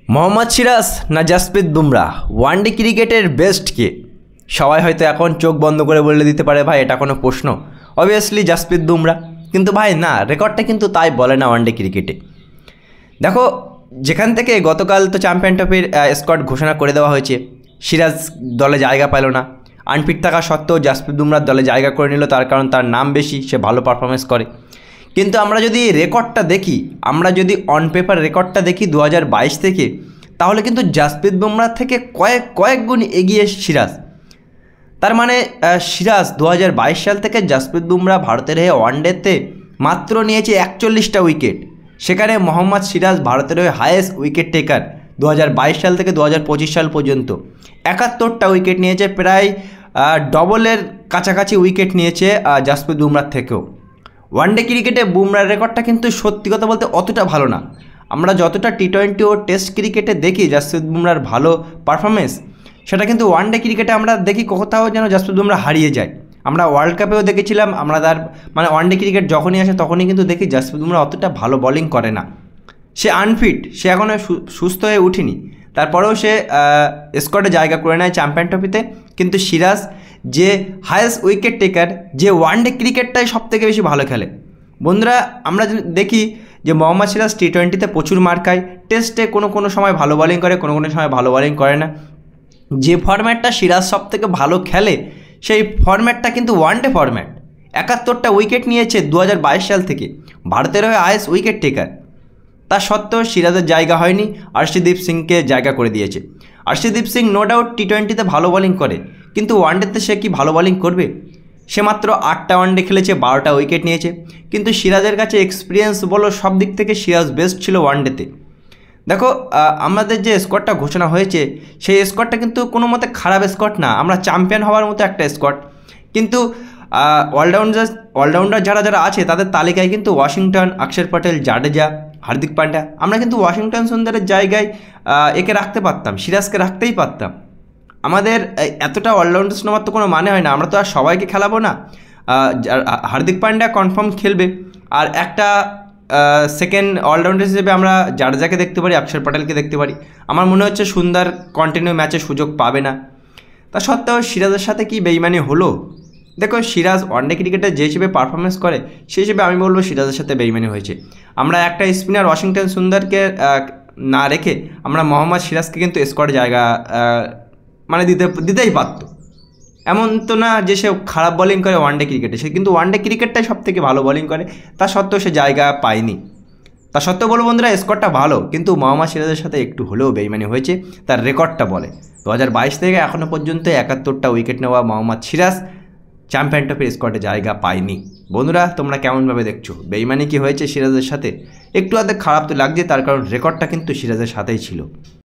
মোহাম্মদ সিরাজ না জাসপ্রীত বুমরাহ ওয়ানডে ক্রিকেটের বেস্ট কে? সবাই হয়তো এখন চোখ বন্ধ করে বলে দিতে পারে ভাই এটা কোনো প্রশ্ন, অবভিয়াসলি জাসপ্রীত বুমরাহ। কিন্তু ভাই না, রেকর্ডটা কিন্তু তাই বলে না ওয়ানডে ক্রিকেটে। দেখো, যেখান থেকে গতকাল তো চ্যাম্পিয়ন ট্রফির স্কোয়াড ঘোষণা করে দেওয়া হয়েছে, সিরাজ দলে জায়গা পেল না। আনফিট থাকা সত্ত্বেও জাসপ্রীত বুমরাহ দলে জায়গা করে নিল, তার কারণ তার নাম বেশি, সে ভালো পারফরমেন্স করে। কিন্তু আমরা যদি রেকর্ডটা দেখি, আমরা যদি অন পেপার রেকর্ডটা দেখি 2022 থেকে, তাহলে কিন্তু জাসপ্রীত বুমরাহ থেকে কয়েক গুণ এগিয়ে সিরাজ। তার মানে সিরাজ 2022 সাল থেকে জাসপ্রীত বুমরাহ ভারতের হয়ে ওয়ানডেতে মাত্র নিয়েছে 41টা উইকেট। সেখানে মোহাম্মদ সিরাজ ভারতের হয়ে হায়েস্ট উইকেট টেকার 2022 সাল থেকে 2025 সাল পর্যন্ত 71টা উইকেট নিয়েছে, প্রায় ডবলের কাছাকাছি উইকেট নিয়েছে জাসপ্রীত বুমরাহ থেকেও। ওয়ানডে ক্রিকেটে বুমরাহর রেকর্ডটা কিন্তু সত্যি কথা বলতে অতটা ভালো না। আমরা যতটা টি-20 ও টেস্ট ক্রিকেটে দেখি জাসপ্রীত বুমরাহর ভালো পারফরমেন্স, সেটা কিন্তু ওয়ানডে ক্রিকেটে আমরা দেখি কোথাও যেন জাসপ্রীত বুমরাহ হারিয়ে যায়। আমরা ওয়ার্ল্ড কাপেও দেখেছিলাম, আমরা তার মানে ওয়ানডে ক্রিকেট যখনই আসে তখনই কিন্তু দেখি জাসপ্রীত বুমরাহ অতটা ভালো বোলিং করে না। সে আনফিট, সে এখনও সুস্থ হয়ে উঠেনি, তারপরেও সে স্কোয়াডে জায়গা করে নেয় চ্যাম্পিয়ন ট্রফিতে। কিন্তু সিরাজ যে হায়েস্ট উইকেট টেকার, যে ওয়ানডে ক্রিকেটটাই সবথেকে বেশি ভালো খেলে। বন্ধুরা, আমরা দেখি যে মোহাম্মদ সিরাজ টি-20তে প্রচুর মার খায়, টেস্টে কোনো সময় ভালো বোলিং করে, কোনো সময় ভালো বোলিং করে না। যে ফরম্যাটটা সিরাজ সবথেকে ভালো খেলে, সেই ফরম্যাটটা কিন্তু ওয়ানডে ফরম্যাট। 71টা উইকেট নিয়েছে 2022 সাল থেকে, ভারতের হয়ে হায়েস্ট উইকেট টেকার। তা সত্ত্বেও সিরাজের জায়গা হয়নি, আর্শদীপ সিংকে জায়গা করে দিয়েছে। আর্শদীপ সিং নো ডাউট টি-20তে ভালো বোলিং করে, কিন্তু ওয়ানডেতে সে কি ভালো বোলিং করবে? সে মাত্র 8টা ওয়ানডে খেলেছে, 12টা উইকেট নিয়েছে। কিন্তু সিরাজের কাছে এক্সপিরিয়েন্স বলো, সব দিক থেকে সিরাজ বেস্ট ছিল ওয়ানডেতে। দেখো, আমাদের যে স্কোয়াডটা ঘোষণা হয়েছে, সেই স্কোয়াডটা কিন্তু কোনো মতে খারাপ স্কোয়াড না, আমরা চ্যাম্পিয়ন হওয়ার মতো একটা স্কোয়াড। কিন্তু অলরাউন্ডার যারা আছে তাদের তালিকায় কিন্তু ওয়াশিংটন, অক্ষর পটেল, জাডেজা, হার্দিক পান্ডিয়া, আমরা কিন্তু ওয়াশিংটন সুন্দরের জায়গায় একে রাখতে পারতাম, সিরাজকে রাখতেই পারতাম। আমাদের এতটা অলরাউন্ডার্স নেওয়ার তো কোনো মানে হয় না, আমরা তো আর সবাইকে খেলাবো না। হার্দিক পান্ডিয়া কনফার্ম খেলবে, আর একটা সেকেন্ড অলরাউন্ডার হিসেবে আমরা জাডেজাকে দেখতে পারি, অক্ষর পটেলকে দেখতে পারি। আমার মনে হচ্ছে সুন্দর কন্টিনিউ ম্যাচে সুযোগ পাবে না। তা সত্ত্বেও সিরাজের সাথে কি বেইমানি হলো? দেখো, সিরাজ ওয়ানডে ক্রিকেটে যে হিসেবে পারফরমেন্স করে, সেই হিসেবে আমি বলবো সিরাজের সাথে বেইমানি হয়েছে। আমরা একটা স্পিনার ওয়াশিংটন সুন্দরকে না রেখে আমরা মোহাম্মদ সিরাজকে কিন্তু স্কোয়াডে জায়গা মানে দিতেই পারত। এমন তো না যে সে খারাপ বোলিং করে ওয়ানডে ক্রিকেটে, সে কিন্তু ওয়ানডে ক্রিকেটটাই সব থেকে ভালো বোলিং করে, তা সত্ত্বেও সে জায়গা পায়নি। তা সত্ত্বেও বলবো বন্ধুরা, স্কোয়াডটা ভালো, কিন্তু মোহাম্মদ সিরাজের সাথে একটু হলেও বেইমানি হয়েছে, তার রেকর্ডটা বলে। 2022 থেকে এখনও পর্যন্ত 71টা উইকেট নেওয়া মোহাম্মদ সিরাজ চ্যাম্পিয়ন ট্রফির স্কোয়াডে জায়গা পায়নি। বন্ধুরা, তোমরা কেমনভাবে দেখছো? বেইমানি কি হয়েছে সিরাজের সাথে? একটু আধে খারাপ তো লাগছে, তার কারণ রেকর্ডটা কিন্তু সিরাজের সাথেই ছিল।